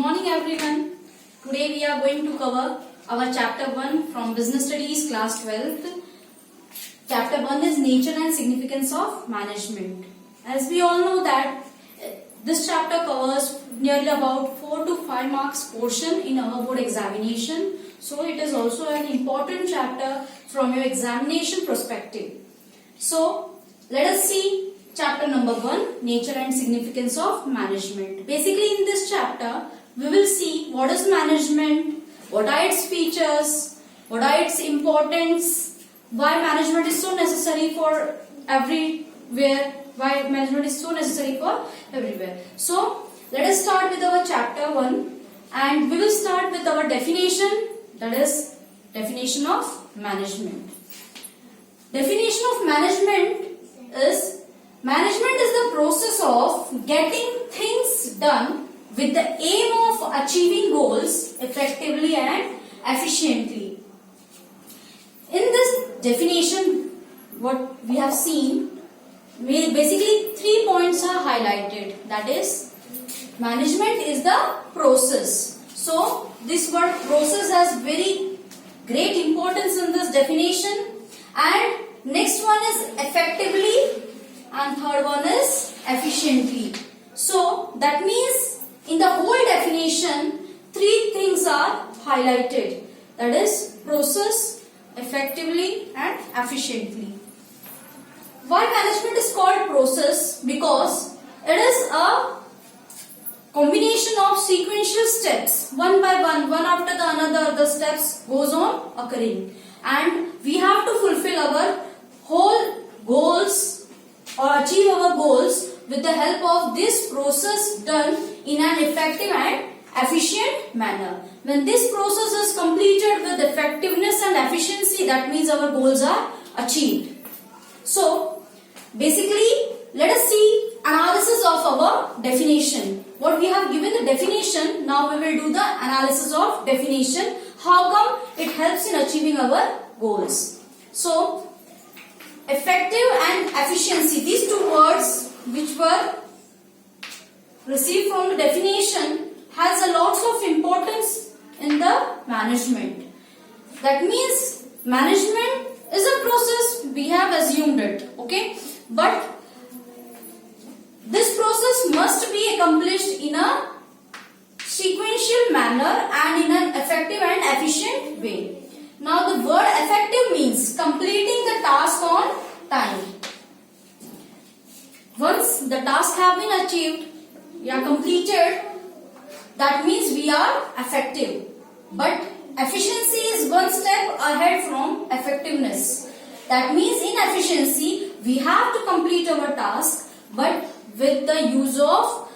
morning everyone. Today we are going to cover our chapter 1 from Business Studies class 12th. Chapter 1 is Nature and Significance of Management. As we all know that this chapter covers nearly about 4 to 5 marks portion in our board examination. So it is also an important chapter from your examination perspective. So let us see chapter number 1, Nature and Significance of Management. Basically in this chapter, we will see what is management, what are its features, what are its importance, why management is so necessary for everywhere, why management is so necessary for everywhere. So let us start with our chapter 1 and we will start with our definition, that is definition of management. Definition of management is the process of getting things done with the aim of achieving goals effectively and efficiently. In this definition, what we have seen, basically 3 points are highlighted. That is, management is the process. So, this word process has very great importance in this definition. And next one is effectively and third one is efficiently. So that means in the whole definition 3 things are highlighted, that is process, effectively and efficiently. Why management is called process? Because it is a combination of sequential steps, one by one after the another the steps goes on occurring, and we have to fulfill our whole goals or achieve our goals with the help of this process done in an effective and efficient manner. When this process is completed with effectiveness and efficiency, that means our goals are achieved. So basically let us see analysis of our definition. What we have given the definition, now we will do the analysis of definition. How come it helps in achieving our goals? So effective and efficiency, these 2 words which were received from the definition has a lots of importance in the management. That means management is a process, we have assumed it, okay? But this process must be accomplished in a sequential manner and in an effective and efficient way. Now the word effective means completing the task on time. Once the task have been achieved, we are completed, that means we are effective. But efficiency is one step ahead from effectiveness. That means in efficiency, we have to complete our task, but with the use of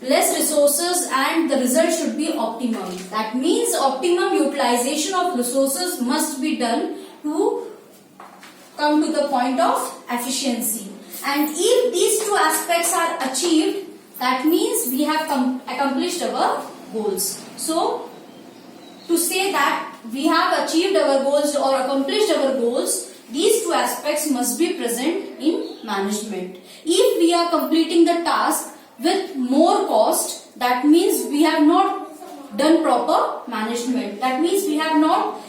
less resources and the result should be optimum. That means optimum utilization of resources must be done to come to the point of efficiency. And if these 2 aspects are achieved, that means we have accomplished our goals. So to say that we have achieved our goals or accomplished our goals, these 2 aspects must be present in management. If we are completing the task with more cost, that means we have not done proper management. That means we have not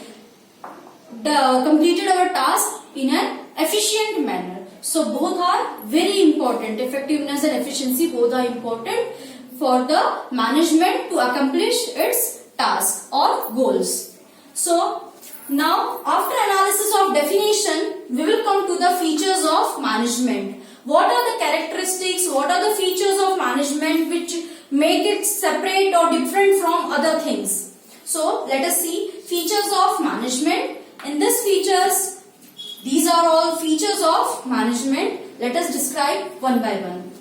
completed our task in an efficient manner. So both are very important. Effectiveness and efficiency both are important for the management to accomplish its task or goals. So now after analysis of definition, we will come to the features of management. What are the characteristics, what are the features of management which make it separate or different from other things? So let us see features of management. In this features, these are all features of management. Let us describe one by one.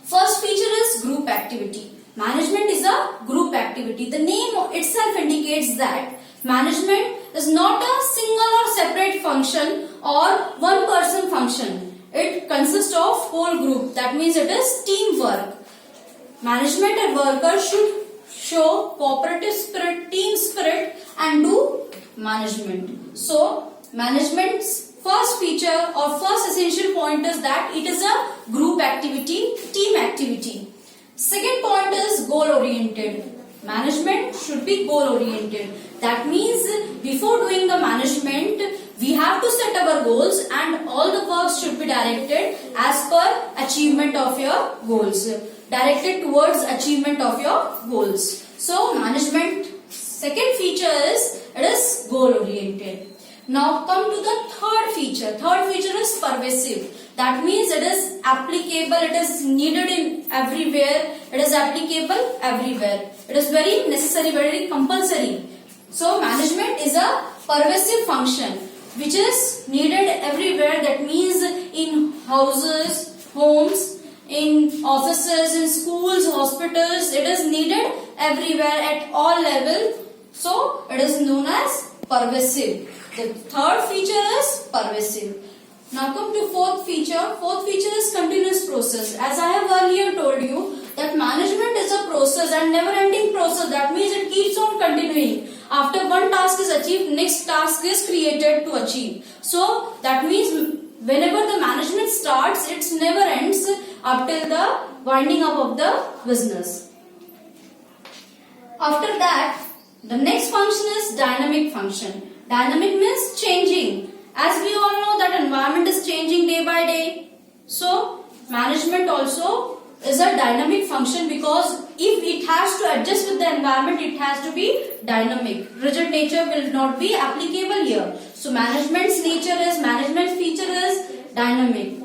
First feature is group activity. Management is a group activity. The name itself indicates that management is not a single or separate function or one person function. It consists of whole group. That means it is teamwork. Management and workers should show cooperative spirit, team spirit and do management. So management's first feature or first essential point is that it is a group activity, team activity. Second point is goal oriented. Management should be goal oriented. That means before doing the management, we have to set our goals and all the works should be directed as per achievement of your goals. Directed towards achievement of your goals. So management second feature is it is goal oriented. Now come to the third feature. Third feature is pervasive. That means it is applicable, it is needed in everywhere, it is applicable everywhere. It is very necessary, very compulsory. So management is a pervasive function which is needed everywhere. That means in houses, homes, in offices, in schools, hospitals, it is needed everywhere at all levels. So it is known as pervasive. The third feature is pervasive. Now come to fourth feature. Fourth feature is continuous process. As I have earlier told you that management is a process and never ending process. That means it keeps on continuing. After one task is achieved, next task is created to achieve. So that means whenever the management starts, it never ends up till the winding up of the business. After that, the next function is dynamic function. Dynamic means changing. As we all know that environment is changing day by day. So management also is a dynamic function because if it has to adjust with the environment, it has to be dynamic. Rigid nature will not be applicable here. So management's management feature is dynamic.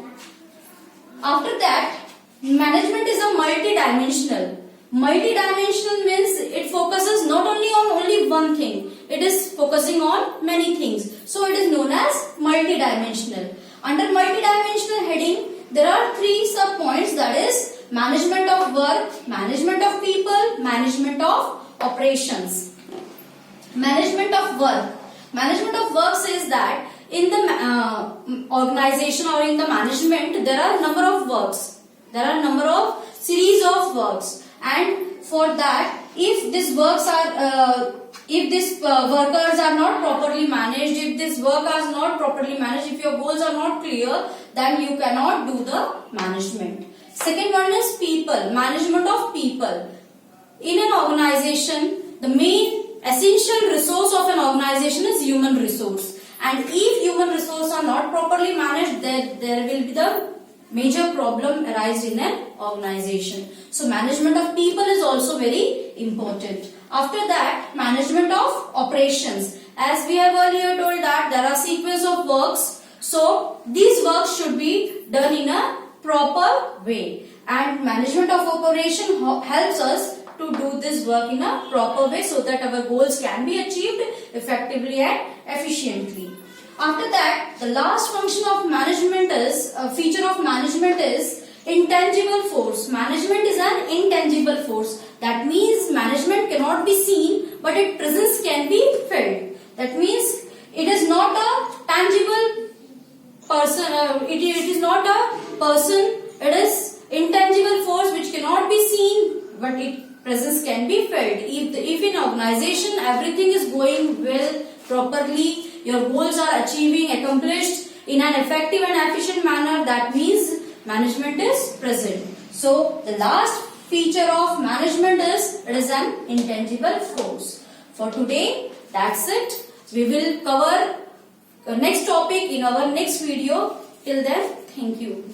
After that, management is a multidimensional. Multidimensional means it focuses not only on only one thing. It is focusing on many things. So it is known as multidimensional. Under multidimensional heading, there are three sub-points, that is management of work, management of people, management of operations. Management of work. Management of work says that in the organization or in the management, there are number of works. There are number of series of works. And for that, if these works are workers are not properly managed, if this work is not properly managed, if your goals are not clear, then you cannot do the management. Second one is people, management of people. In an organization, the main essential resource of an organization is human resource. And if human resources are not properly managed, there will be the major problem arise in an organization. So management of people is also very important. After that, management of operations. As we have earlier told that there are sequence of works. So these works should be done in a proper way. And management of operation helps us to do this work in a proper way so that our goals can be achieved effectively and efficiently. After that, the last function of management is, feature of management is intangible force. Management is an intangible force. That means management cannot be seen, but its presence can be felt. That means it is not a tangible person, it is not a person, it is intangible force which cannot be seen, but its presence can be felt. If in organization everything is going well, properly, your goals are accomplished in an effective and efficient manner, that means management is present. So the last feature of management is it is an intangible force. For today, that's it. We will cover the next topic in our next video. Till then, thank you.